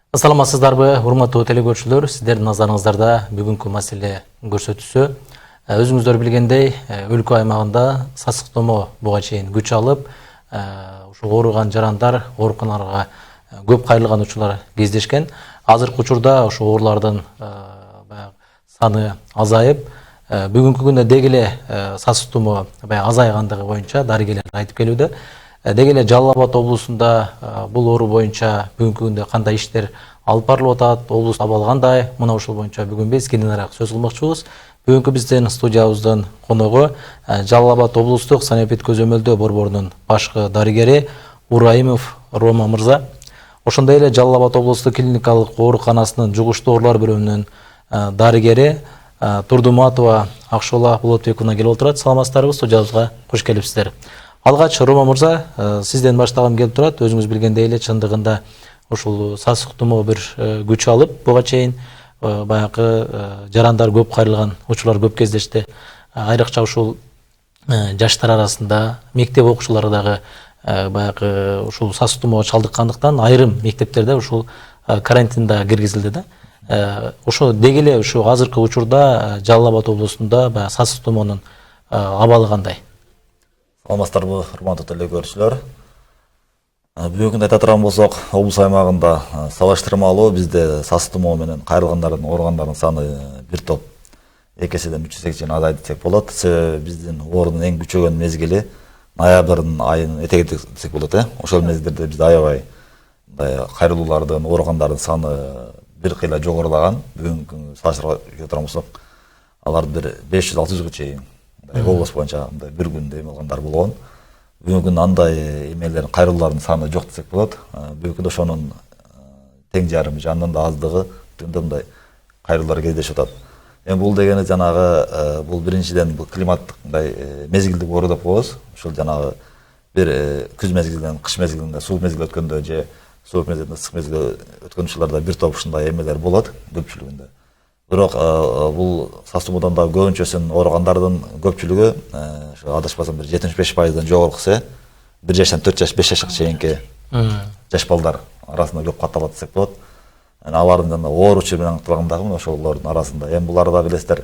Ассаламатсыздарбы, урматтуу телекөрүүчүлөр, сиздердин назарыңыздарда бүгүнкү маселе көрсөтүүсү. Өзүңүздөр билгендей, өлкө аймагында сасык томоо буга чейин күч алып, ушу ооруган жарандар ооруканаларга көп кайрылган учурлар кездешкен. Азыркы учурда ушу оорулардын саны азайып, бүгүнкү күндө деги эле сасык томоо азайгандыгы боюнча дарыгерлер айтып келүүдө. Деги эле Жалал Абад облусунда бул оору боюнча бүгүнкү күндө кандай иштер алып барылып атат, облус абалы кандай? Мына ушул боюнча бүгүн биз кененирээк сөз кылмакчыбыз. Бүгүнкү биздин студиябыздын коногу Жалал Абад облустук санэпид көзөмөлдөө борборунун башкы дарыгери Ураимов Рома мырза. Ошондой эле Жалал Абад облустук клиникалык ооруканасынын жугуштуу оорулар бөлүмүнүн дарыгери Турдуматова Акшола Болотбековна келип отурат. Саламатсыздарбы, студиябызга кош келипсиздер. Алгач Рома мырза, сизден баштагым келип турат. Өзүңүз билгендей эле чындыгында ушул сасык томоо бир күч алып, буга чейин баягы жарандар көп кайрылган учурлар көп кездешти. Айрыкча ушул жаштар арасында, мектеп окуучулары дагы баягы ушул сасык томоого чалдыккандыктан айрым мектептерде ушул карантинда киргизилди да. Ошо деги эле ушу азыркы учурда Жалал Абад облусунда баягы сасык томоонун абалы кандай? Саламатсыздарбы, урматтуу телекөрүүчүлөр. Бүгүнкү күндө айта турган болсок, облус аймагында салыштырмалуу бизде сасык томоо менен кайрылгандардын, ооругандардын саны бир топ 2 эседен 3 эсеге азайды десек болот. Себеби биздин оорунун эң күчөгөн мезгили ноябрдын айынын этеги десек болот. Ошол мезгилде бизде аябай кайрылуулардын, ооругандардын саны бир кыйла жогорулаган. Бүгүнкү салыштырып келе турган болсок, алар бир 500-600га чейин облус боюнча бир күндө эме кылгандар болгон. Бүгүнкү күндө андай эмелердин, кайрылуулардын саны жок десек болот. Бүгүнкү күндө ошонун тең жарымы, андан да аздыгы мындай кайрылуулар кездешип атат. Эми бул дегени жанагы бул биринчиден бул климаттык мындай мезгилдик оору деп коебуз. Ушул жанагы бир күз мезгилинен кыш мезгилине, суук мезгил өткөндө же суук мезгилинен ысык мезгил өткөн учурларда бир топ ушундай эмелер болот көпчүлүгүндө. Бирок бул сасык томоодон да көбүнчөсүнүн ооругандардын көпчүлүгү адашпасам бир 75%дан жогорукусу 1 жаштан 4 жаш, 5 жашка чейинки жаш балдар арасында көп катталат десек болот. Алардын жана ооручу менен тургандагы ошолордун арасында эми буларда билесиздер,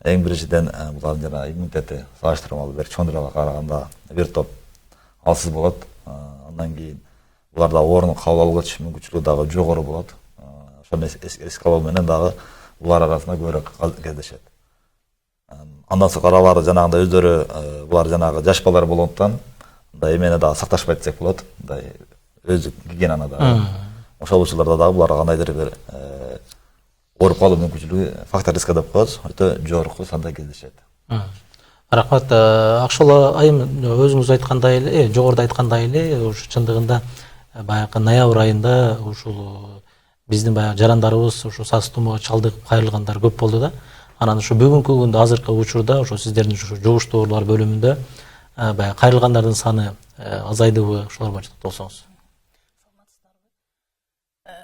эң биринчиден булардын жана иммунитети салыштырмалуу бир чоңдурга караганда бир топ алсыз болот. Андан кийин буларда оорунун кабыл алгыч мүмкүнчүлүгү дагы жогору болот. Ошону эске алуу менен дагы булар арасында көбүрөөк кездешет. Андан соң алар жанагындай өздөрү булар жанагы жаш балдар болгондуктан мындай эмени дагы сакташпайт десек болот. Мындай өздүк гигиенаны дагы. Ошол учурларда дагы буларга кандайдыр бир ооруп калуу мүмкүнчүлүгү фактор риска деп коебуз, өтө жогорку санда кездешет. Рахмат. Акшола айым, өзүңүз айткандай эле, жогоруда айткандай эле, ушу чындыгында баягы ноябрь айында ушул биздин баягы жарандарыбыз ушу сасык томоого чалдыгып кайрылгандар көп болду да. Анан ушу бүгүнкү күндө азыркы учурда ушу сиздердин ушу жугуштуу оорулар бөлүмүндө баягы кайрылгандардын саны азайдыбы, ошолор боюнча токтолсоңуз.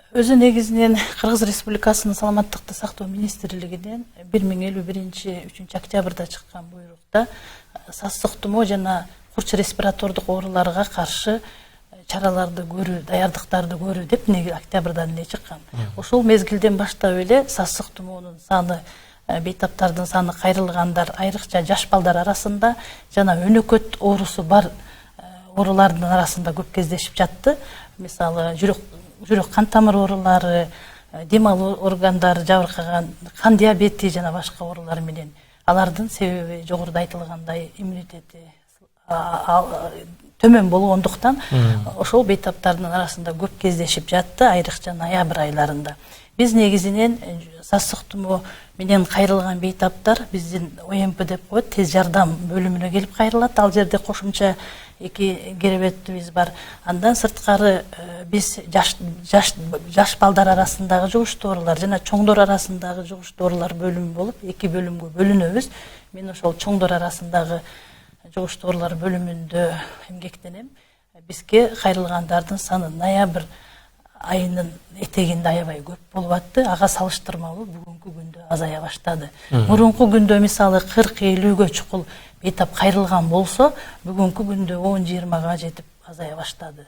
Өзү негизинен Кыргыз Республикасынын саламаттыкты сактоо министрлигинен 1051-3 октябрда чыккан буйрукта сасык томоо жана курч респиратордук ооруларга каршы чараларды көрүү, даярдыктарды көрүү деп октябрдан эле чыккан. Ошол мезгилден баштап эле сасык томоонун саны, бейтаптардын саны, кайрылгандар, айрыкча жаш балдар арасында жана өнөкөт оорусу бар оорулардын арасында көп кездешип жатты. Мисалы, жүрөк кан тамыр оорулары, дем алуу органдары жабыркаган, кан диабети жана башка оорулар менен алардын себеби жогоруда айтылгандай иммунитети төмөн болгондуктан ошол бейтаптардын арасында көп кездешип жатты, айрыкча ноябрь айларында. Биз негизинен сасык томоо менен кайрылган бейтаптар биздин ОМП деп коет, тез жардам бөлүмүнө келип кайрылат. Ал жерде кошумча 2 керебетибиз бар. Андан сырткары биз жаш балдар арасындагы жугуштуу оорулар жана чоңдор арасындагы жугуштуу оорулар бөлүмү болуп, 2 бөлүмгө бөлүнөбүз. Мен ошол чоңдор арасындагы жугуштуу оорулар бөлүмүндө эмгектенем. Бизге кайрылгандардын саны ноябрь айынын этегинде аябай көп болуп атты. Ага салыштырмалуу бүгүнкү күндө азая баштады. Мурунку күндө мисалы 40-50гө чукул бейтап кайрылган болсо, бүгүнкү күндө 10-20га жетип азая баштады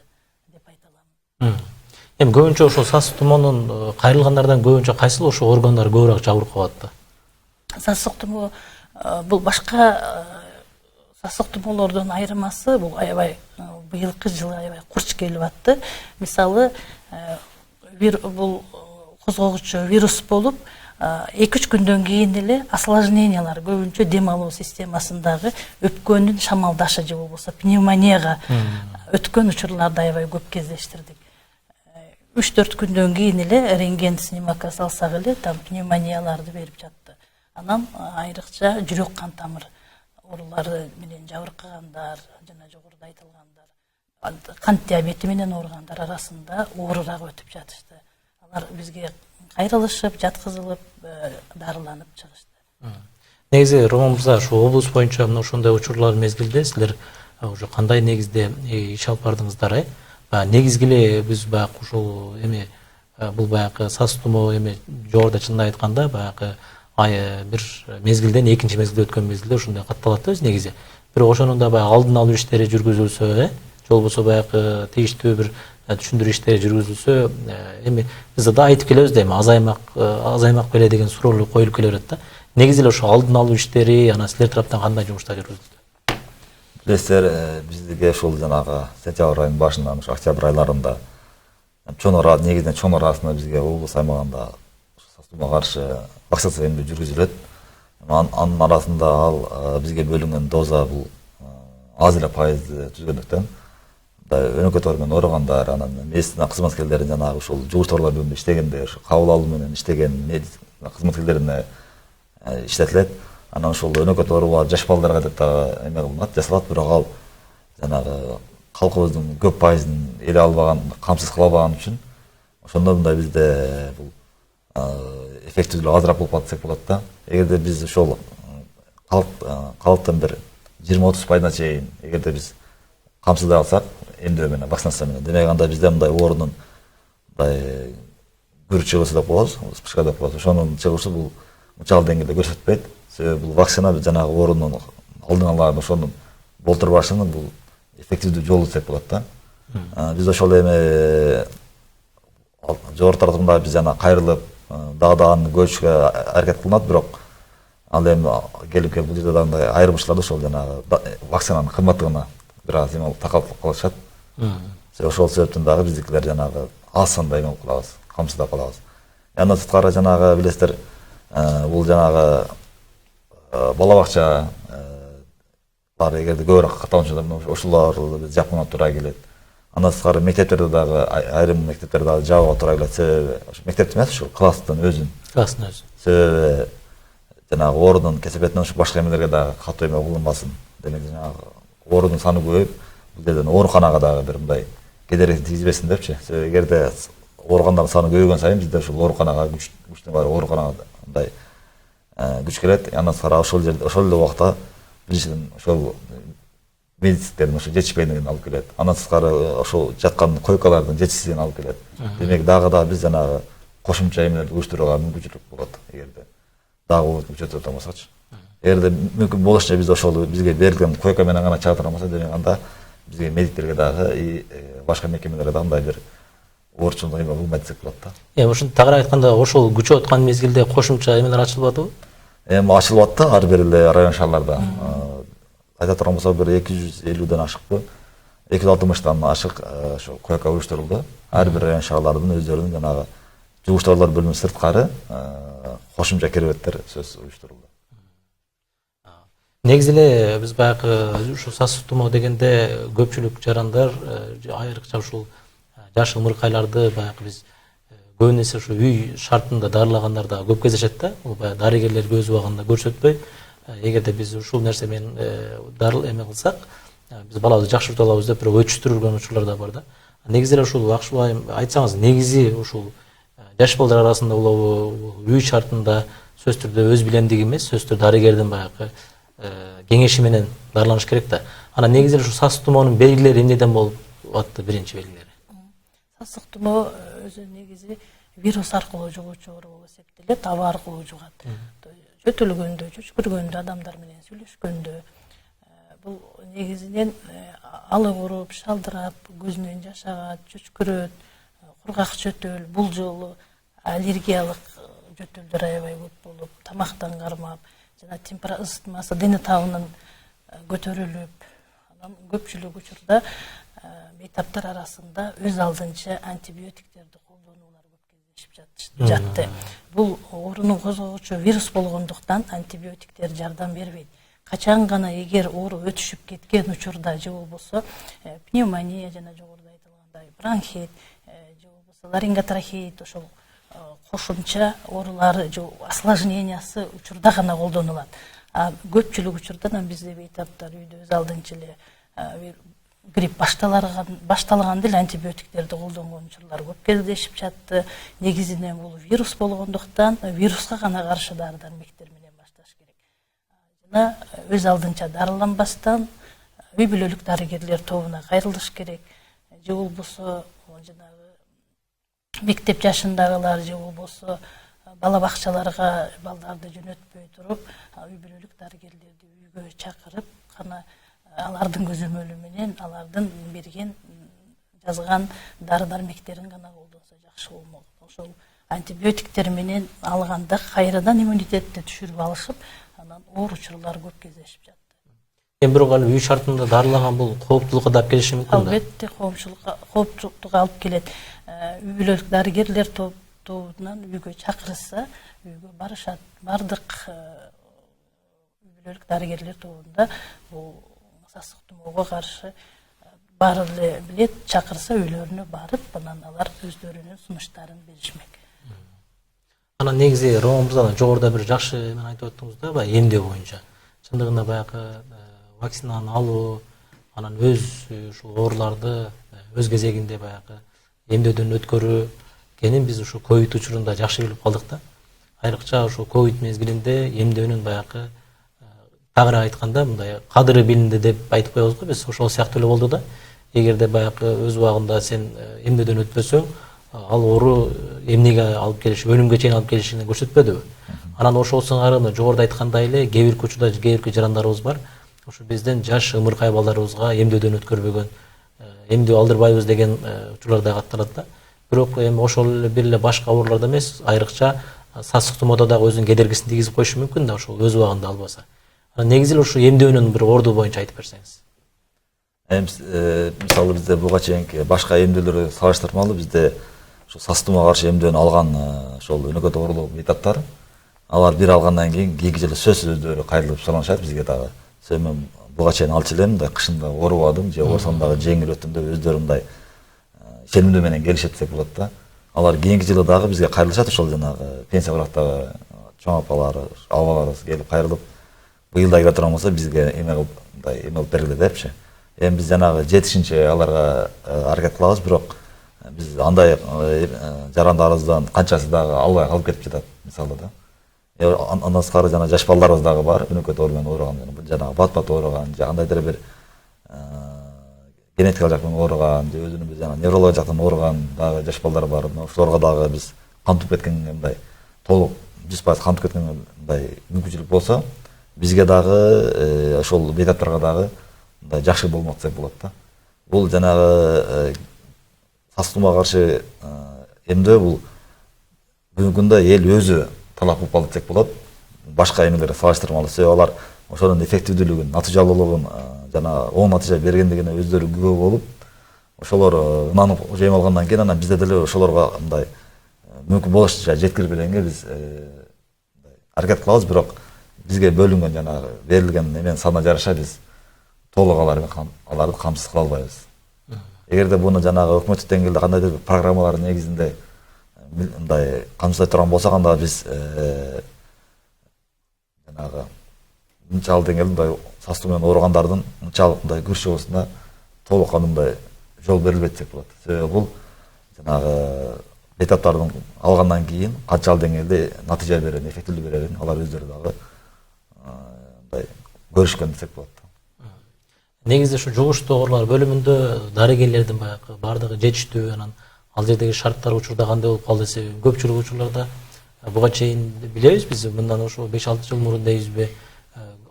деп айта алам. Эми көбүнчө ошо сасык тумоонун кайрылгандардан көбүнчө кайсыл ошо органдар көбүрөөк жабыркап атты? Сасык тумоо бул башка сасык тумоолордон айырмасы бул аябай быйылкы жылы аябай курч келип атты. Мисалы бул козгогучу вирус болуп 2-3 күндөн кийин эле осложнениялар көбүнчө дем алуу системасындагы өпкөнүн шамалдашы же болбосо пневмонияга өткөн учурларды аябай көп кездештирдик. 3-4 күндөн кийин эле рентген снимокко салсак эле там пневмонияларды берип жатты. Анан айрыкча жүрөк кан тамыр оорулары менен жабыркагандар жана жогоруда айтылгандар кант диабети менен ооругандар арасында оорураак өтүп жатышты. Алар бизге кайрылышып, жаткызылып, дарыланып чыгышты. Негизи Роман мырза, ушу облус боюнча мына ошондой учурлар мезгилде силер уже кандай негизде иш алып бардыңыздар? Негизги эле биз баягы ушул эми бул баягы сасык тумоо эми жогоруда чынын айтканда баягы бир мезгилден экинчи мезгилде өткөн мезгилде ушундай катталат да негизи. Бирок ошонун да баягы алдын алуу иштери жүргүзүлсө, же болбосо баягы тийиштүү бир түшүндүрүү иштери жүргүзүлсө, эми биз да айтып келебиз да эми азаймак беле деген суроолор коюлуп келе берет да. Негизи эле ошо алдын алуу иштери анан силер тараптан кандай жумуштар жүргүзүлдү? Билесиздер, бизге ушул жанагы сентябрь айынын башынан октябрь айларында негизинен чоң арасында бизге облус аймагында сасык тумоого каршы вакцинация эмне жүргүзүлөт. Анын арасында ал бизге бөлүнгөн доза бул аз эле пайызды түзгөндүктөн өнөкөтөр менен ооругандар, анан медицина кызматкерлери жанагы ушул жугуштарлар бөлүмүндө иштегенде, кабыл алуу менен иштеген медицина кызматкерлерине иштетилет. Анан ушул өнөкөт оорулар жаш балдарга деп да эме кылынат, жасалат, бирок ал жанагы калкыбыздын көп пайызын эле албаган, камсыз кыла албаган үчүн ошондо мындай бизде бул эффективдүүлүгү азыраак болуп атсак болот да. Эгерде биз ошол калктын бир 20-30% чейин эгерде биз камсыздай алсак, эмдөө менен, вакцинация менен, демек анда бизде мындай оорунун мындай күр чыгышы деп коебуз, вспышка деп коебуз. Ошонун чыгышы бул мынчалык деңгээлде көрсөтпөйт. Себеби бул вакцина жанагы оорунун алдын ала ошонун болтурбашынын бул эффективдүү жолу десек болот да. Биз ошол эми жогору тараптагы биз жана кайрылып дагы көчүшкө аракет кылынат, бирок ал эми келип бул жерде андай айырмачылык ошол жанагы вакцинанын кымбаттыгына бир аз эме такалып калышат. Ошол себептен дагы биздикилер жанагы аз санда эме кылып калабыз, камсыздап калабыз. Андан сырткары жанагы билесиздер, бул жанагы бала бакча бар, эгерде көбүрөөк катталынса ошолорду биз жапканга туура келет. Андан сырткары мектептерде дагы айрым мектептерде дагы жабууга туура келет. Себеби мектепти эмес, ушул класстын өзүн. Себеби жанагы оорунун кесепетинен башка эмелерге дагы катуу эме кылынбасын. Демек жанагы оорунун саны көбөйүп, бул жерден ооруканага дагы бир мындай кедерги тийгизбесин депчи. Себеби эгерде ооругандардын саны көбөйгөн сайын бизде ушул ооруканага күчтүн баары ооруканага мындай күч келет. Андан сырткары ошол жерде ошол эле убакта биринчиден ошол медиктердин ошо жетишпейдигин алып келет. Андан сырткары ошол жаткан койкалардын жетишсиздигин алып келет. Демек дагы биз жанагы кошумча эмелерди уюштурууга мүмкүнчүлүк болот, эгерде дагы күчөтүп атамасачы. Эгерде мүмкүн болушунча биз ошол бизге берилген койка менен гана чыга турмаса, демек анда бизге медиктерге дагы башка мекемелерге дагы мындай бир оорчулук эме кылмайт десек болот да. Ушинтип тагыраак айтканда, ошол күчөп аткан мезгилде кошумча эмелер ачылып атабы? Эми ачылып атты ар бир эле район шаарларда. Айта турган болсок, бир 250ден ашыкпы, 260тан ашык ошо койка уюштурулду. Ар бир район шаарлардын өздөрүнүн жанагы жугуштарлар бөлүмү сырткары кошумча керебеттер сөзсүз уюштурулду. Негизи эле биз баягы ушу сасык тумоо дегенде көпчүлүк жарандар айрыкча ушул жаш ымыркайларды баягы биз көбүн эсе ушу үй шартында дарылагандар да көп кездешет да. Бул баягы дарыгерлер көз убагында көрсөтпөй, эгерде биз ушул нерсе менен дарыл эме кылсак, биз балабызды жакшыртып алабыз деп бирок өчүштүрүлгөн учурлар да бар да. Негизи эле ушул акшулай айтсаңыз, негизи ушул жаш балдар арасында улабы үй шартында сөз түрдө өз билемдиги эмес, сөз түрдө дарыгердин баягы кеңеши менен дарыланыш керек да. Анан негизи эле ушу сасык тумоонун белгилери эмнеден болуп атты, биринчи белгилери? Сасык тумоо өзү негизи вирус аркылуу жугуучу оору болуп эсептелет, аба аркылуу жугат. Жөтүлгөндө, чүчкүргөндө, адамдар менен сүйлөшкөндө, бул негизинен алып уруп, шалдырап, көзүнөн жаш агат, чүчкүрөт, кургак жөтөл, бул жолу аллергиялык жөтөлдөр аябай көп болуп, тамактан кармап, жана ысытмасы дене табынын көтөрүлүп, анан көпчүлүк учурда бейтаптар арасында өз алдынча антибиотиктерди колдонуулар көп кездешип жатты. Бул оорунун козгоочу вирус болгондуктан антибиотиктер жардам бербейт. Качан гана эгер оору өтүшүп кеткен учурда же болбосо пневмония жана жогоруда айтылгандай бронхит же болбосо ларинготрахеит ошол кошумча оорулары же осложнениясы учурда гана колдонулат. Көпчүлүк учурда бизде бейтаптар үйдө өз алдынча эле грипп башталганда эле антибиотиктерди колдонгон учурлар көп кездешип жатты. Негизинен бул вирус болгондуктан вируска гана каршы дары дармектер менен башташ керек. Жана өз алдынча дарыланбастан үй бүлөлүк дарыгерлер тобуна кайрылыш керек. Же болбосо жанагы мектеп жашындагылар же болбосо бала бакчаларга балдарды жөнөтпөй туруп, үй бүлөлүк дарыгерлерди үйгө чакырып, кана алардын көзөмөлү менен алардын берген жазган дары дармектерин гана колдонсо жакшы болмок. Ошол антибиотиктер менен алганда кайрадан иммунитетти түшүрүп алышып, анан оор учурлар көп кездешип жатты. Бирок үй шартында дарылаган бул кооптулукка да алып келиши мүмкүн да. Албетте кооптулукка алып келет. Үй бүлөлүк дарыгерлер тобунан үйгө чакырса, үйгө барышат. Бардык үй бүлөлүк дарыгерлер тобунда бул сасык тумоого каршы баары эле билет, чакырса үйлөрүнө барып, анан алар өздөрүнүн сунуштарын беришмек. Анан негизи Роман мырза жогоруда бир жакшы мен айтып өттүңүз да, баягы эмдөө боюнча. Чындыгында баягы вакцинаны алуу, анан ушул ооруларды өз кезегинде баягы эмдөөдөн өткөрүү экенин биз ушу ковид учурунда жакшы билип калдык да. Айрыкча ушу ковид мезгилинде эмдөөнүн баягы тагыраак айтканда мындай кадыры билинди деп айтып коебуз го биз. Ошол сыяктуу эле болду да. Эгерде баягы өз убагында сен эмдөөдөн өтпөсөң, ал оору эмнеге алып келиши, өлүмгө чейин алып келишин көрсөтпөдүбү? Анан ошол сыңары жогоруда айткандай эле кээ бир учурда кээ бир жарандарыбыз бар. Ошо бизден жаш ымыркай балдарыбызга эмдөөдөн өткөрбөгөн, эмдөө алдырбайбыз деген учурлар да катталат да. Бирок эми ошол бир эле башка ооруларда эмес, айрыкча сасык тумоодо дагы өзүнүн кедергисин тийгизип коюшу мүмкүн да, ошол өз убагында албаса. Негизи ушу эмдөөнүн бир орду боюнча айтып берсеңиз. Мисалы бизде буга чейинки башка эмдөөлөргө салыштырмалуу бизде ошо сасык тумоого каршы эмдөөнү алган ошол өнөкөт оорулуу бейтаптар, алар бир алгандан кийин кийинки жылы сөзсүз өздөрү кайрылып суранышат бизге дагы. Мен буга чейин алчу элем, мындай кышында оорубадым, же оорусам дагы жеңил өттүм деп өздөрү мындай ишенимдүү менен келишет десек болот да. Алар кийинки жылы дагы бизге кайрылышат, ошол жанагы пенсия бурактагы чоң апалар, абаларыбыз келип кайрылып, быйыл да келе турган болсо бизге эме кылып бергиле депчи. Эми биз жанагы жетишинче аларга аракет кылабыз, бирок биз андай жарандарыбыздан канчасы дагы албай калып кетип жатат, мисалы да. Андан сырткары жана жаш балдарыбыз дагы бар, өнөкөт оору менен ооруган, жанагы бат ооруган, же кандайдыр бир генетикалык жактан ооруган, же өзүнүн жана неврология жактан ооруган дагы жаш балдар бар. Ошолорго дагы биз камтып кеткен мындай толук 100% камтып кеткен мындай мүмкүнчүлүк болсо, бизге дагы ошол бейтаптарга дагы мындай жакшы болмок десек болот да. Бул жанагы сасык тумоого каршы эмдөө бул бүгүнкү күндө эл өзү талап кылып калды десек болот. Башка эмелерге салыштырмалуу, себеби алар ошонун эффективдүүлүгүн, натыйжалуулугун жана оң натыйжа бергендигине өздөрү күбө болуп, ошолор ынанып эме алгандан кийин анан бизде деле ошолорго мындай мүмкүн болушунча жеткирип бергенге биз аракет кылабыз, бирок бизге бөлүнгөн жанагы берилген эменин санына жараша биз толук аларды камсыз кыла албайбыз. Эгерде буну жанагы өкмөттүк деңгээлде кандайдыр бир программалар негизинде мындай камсыздай турган болсок, анда биз жанагы мынчалык деңгээлде мындай сасык тумоо менен ооругандардын мынчалык мындай күрөш жолусуна толук кандайдай жол берилбейт десек болот. Себеби бул жанагы бейтаптардын алгандан кийин канчалык деңгээлде натыйжа берерин, эффективдүү берерин алар өздөрү дагы мындай көрүшкөн десек болот. Негизи ушу жугуштуу оорулар бөлүмүндө дарыгерлердин баягы бардыгы жетиштүү, анан ал жердеги шарттар учурда кандай болуп калды десе, көпчүлүк учурларда буга чейин билебиз биз мындан ошо 5-6 жыл мурун дейбизби,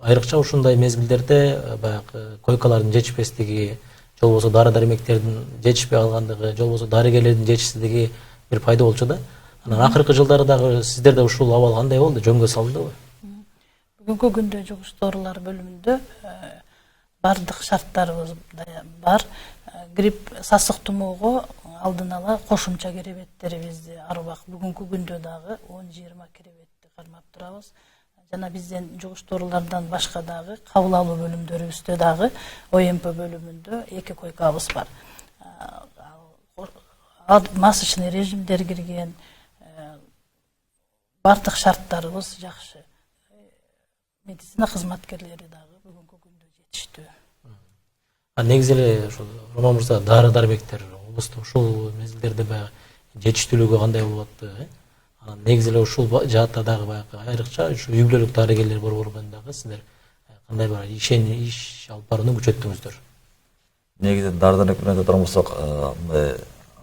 айрыкча ушундай мезгилдерде баягы койкалардын жетишпестиги же болбосо дары дармектердин жетишпей калгандыгы, же болбосо дарыгерлердин жетишсиздиги бир пайда болчу да. Анан акыркы жылдары дагы сиздерде ушул абал кандай болду? Жөнгө салындыбы? Бүгүнкү күндө жугуш доорулар бөлүмүндө бардык шарттарыбыз бар. Грипп, сасык тумоого алдын ала кошумча керебеттерибизди ар убак бүгүнкү күндө дагы 10-20 керебетти кармап турабыз. Жана бизден жугуш доорулардан башка дагы кабыл алуу бөлүмдөрүбүздө дагы ОМП бөлүмүндө 2 койкабыз бар. Масочный режимдер кирген, бардык шарттарыбыз жакшы. Медицина кызматкерлери дагы бүгүнкү күндө жетиштүү. Негизи эле ушул Роман мырза дары дармектер облусту ушул мезгилдерде баягы жетиштүүлүгү кандай болуп атты? Анан негизи эле ушул жаатта дагы баягы айрыкча ушу үй бүлөлүк дарыгерлер борборунда дагы сиздер кандай бар иш алып барууну күчөттүңүздөр? Негизи дары дармек менен турган болсок,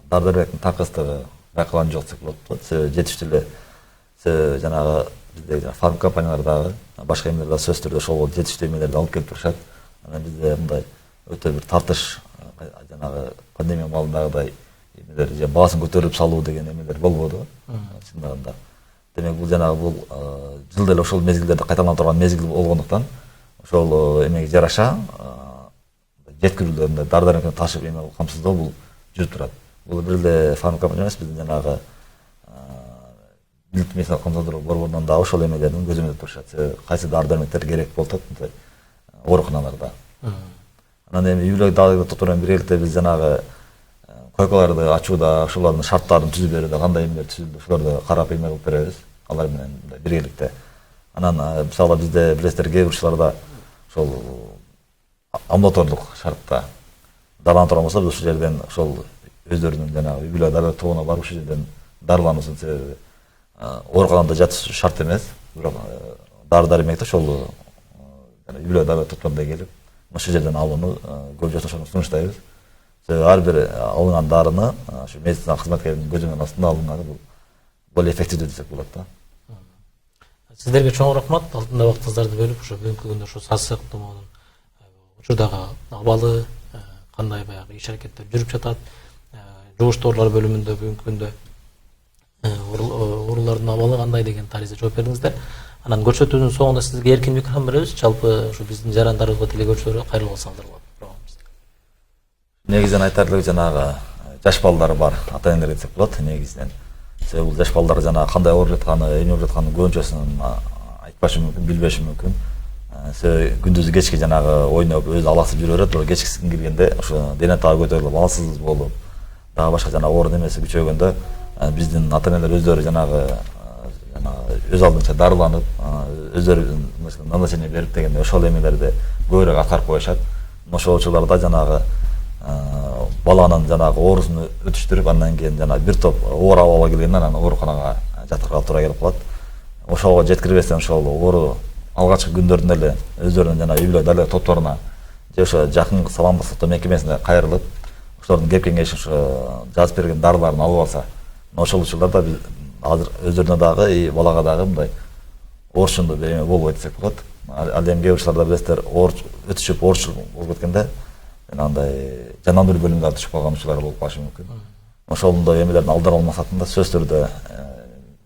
дары дармектин такырсыздыгы байкалган жок десек болот. Жетиштүү эле жанагы бизде фарм компаниялар дагы башка эмелер дагы сөзсүз түрдө ошол жетиштүү эмелерди алып келип турушат. Анан бизде мындай өтө бир тартыш жанагы пандемия маалындагыдай эмелер же баасын көтөрүп салуу деген эмелер болбоду. Чындыгында. Демек бул жанагы бул жылда эле ошол мезгилдерде кайталана турган мезгил болгондуктан ошол эмеге жараша жеткирүүлөрүндө дары дармекти ташып эме камсыздоо бул жүрүп турат. Бул бир эле фарм компания эмес, биздин жанагы билик медицина камсыздандыруу борборунан дагы ошол эмелердин көзөмөлдөп турушат. Кайсы дары дармектер керек болуп атат ооруканаларда. Анан эми үй бүлөлүк дарыгерлер топторунан биргеликте биз жанагы койкаларды ачууда, ошолордун шарттарын түзүп берүүдө кандай эмелер түзүлдү, ошолорду карап эме кылып беребиз. Алар менен биргеликте. Анан мисалы бизде билесиздер, кээ бир учурларда ошол амбулаторлук шартта дарылана турган болсо, биз ушул жерден ошол өздөрүнүн жанагы үй бүлөлүк дарыгерлер тобуна барып ушул жерден дарылануусун себеби ооруканада жатыш шарт эмес. Бирок дары дармекти ошол үй бүлөлүк дарыгерлер топторунда келип ошол жерден алууну көп жашоошону сунуштайбыз. Ар бир алынган дарыны ушу медицина кызматкеринин көзөмөл астында алынганы бул более эффективдүү десек болот да. Сиздерге чоң рахмат. Алдында вактыңыздарды бөлүп, ушу бүгүнкү күндө ушу сасык тумоонун учурдагы абалы кандай баягы иш аракеттер жүрүп жатат. Жугуш доорулар бөлүмүндө бүгүнкү күндө оорулардын абалы кандай деген таризде жооп бердиңиздер. Анан көрсөтүүнүн соңунда сизге эркин микрофон беребиз. Жалпы ушу биздин жарандарыбызга телекөрүүчүлөргө кайрылуу кылсаңыздар болот. Негизинен айтарлыгы жанагы жаш балдар бар ата-энелер десек болот. Негизинен себеби бул жаш балдар жанагы кандай ооруп жатканы, эмне болуп жатканын көбүнчөсүн айтпашы мүмкүн, билбеши мүмкүн. Себеби күндүзү кечке жанагы ойноп, өзү аласып жүрө берет, бирок кечкисин киргенде ошо дене табы көтөрүлүп, алсыз болуп, дагы башка жанагы оору немеси күчөгөндө биздин ата-энелер өздөрү жанагы өз алдынча дарыланып, өздөрү назначение берип дегенде ошол эмелерди көбүрөөк аткарып коюшат. Ошол учурларда жанагы баланын жанагы оорусун өтүштүрүп, андан кийин жанагы бир топ оор абалга келгенде анан ооруканага жаткырга туура келип калат. Ошого жеткирбестен ошол оору алгачкы күндөрдөн эле өздөрүнүн жанагы үй бүлөлүк дарыгерлер топторуна же ошо жакын саламаттык сактоо мекемесине кайрылып, ошолордун кеп кеңешин ошо жазып берген дарыларын алып алса, ошол учурларда биз азыр өздөрүнө дагы балага дагы мындай оорчунду эме болбойт десек болот. Ал эми кээ бир учурларда билесиздер, өтүшүп оорчу болуп кеткенде андай жандандыруу бөлүмүнө түшүп калган учурлар болуп калышы мүмкүн. Ошондой эмелердин алдын алуу максатында сөзсүз түрдө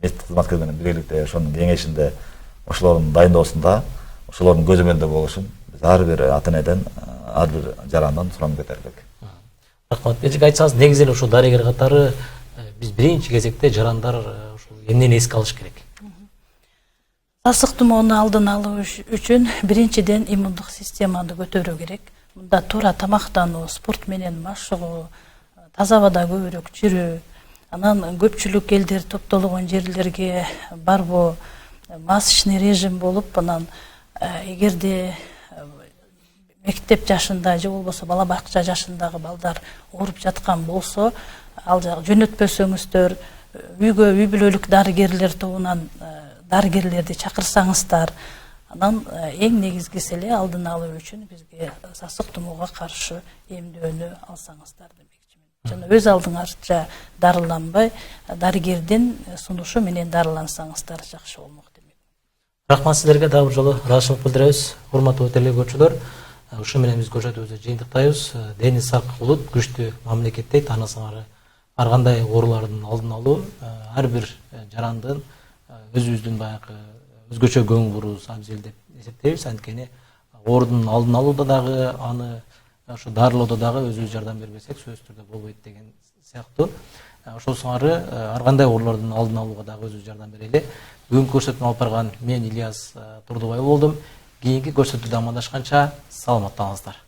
медицина кызматкерлери менен биргеликте ошонун кеңешинде ошолордун дайындоосунда, ошолордун көзөмөлдө болушун биз ар бир ата-энеден, ар бир жарандан суранып кетерлик. Рахмат. Эжек айтсаңыз, негизи эле ушул дарыгер катары биз биринчи кезекте жарандар ушул эмнени эске алыш керек? Сасык тумоону алдын алуу үчүн биринчиден иммундук системаны көтөрүү керек. Мында туура тамактануу, спорт менен машыгуу, таза абада көбүрөөк жүрүү, анан көпчүлүк элдер топтолгон жерлерге барбоо, масочный режим болуп, анан эгерде мектеп жашында же болбосо бала бакча жашындагы балдар ооруп жаткан болсо, ал жагы жөнөтпөсөңүздөр, үйгө үй бүлөлүк дарыгерлер тобунан дарыгерлерди чакырсаңыздар, анан эң негизгиси эле алдын алуу үчүн бизге сасык тумоого каршы эмдөөнү алсаңыздар демекчимин. Жана өз алдыңарча дарыланбай, дарыгердин сунушу менен дарылансаңыздар жакшы болмок демек. Рахмат сиздерге дагы бир жолу ыраазычылык билдиребиз. Урматтуу телекөрүүчүлөр, Ушул менен биз көрсөтүүбүздү жыйынтыктайбыз. Дени сак улут күчтүү мамлекет дейт. Аны сыңары ар кандай оорулардын алдын алуу, ар бир жарандын өзүбүздүн баягы өзгөчө көңүл буруубуз абзел деп эсептейбиз. Анткени оорудун алдын алууда дагы, аны ошо дарылоодо дагы өзүбүз жардам бербесек сөзсүз түрдө болбойт деген сыяктуу. Ошол сыңары ар кандай оорулардын алдын алууга дагы өзүбүз жардам берели. Бүгүнкү көрсөтүүнү алып барган мен Ильяс Турдубай болдум. Кийинки көрсөтүүдө амандашканча саламаттаныңыздар.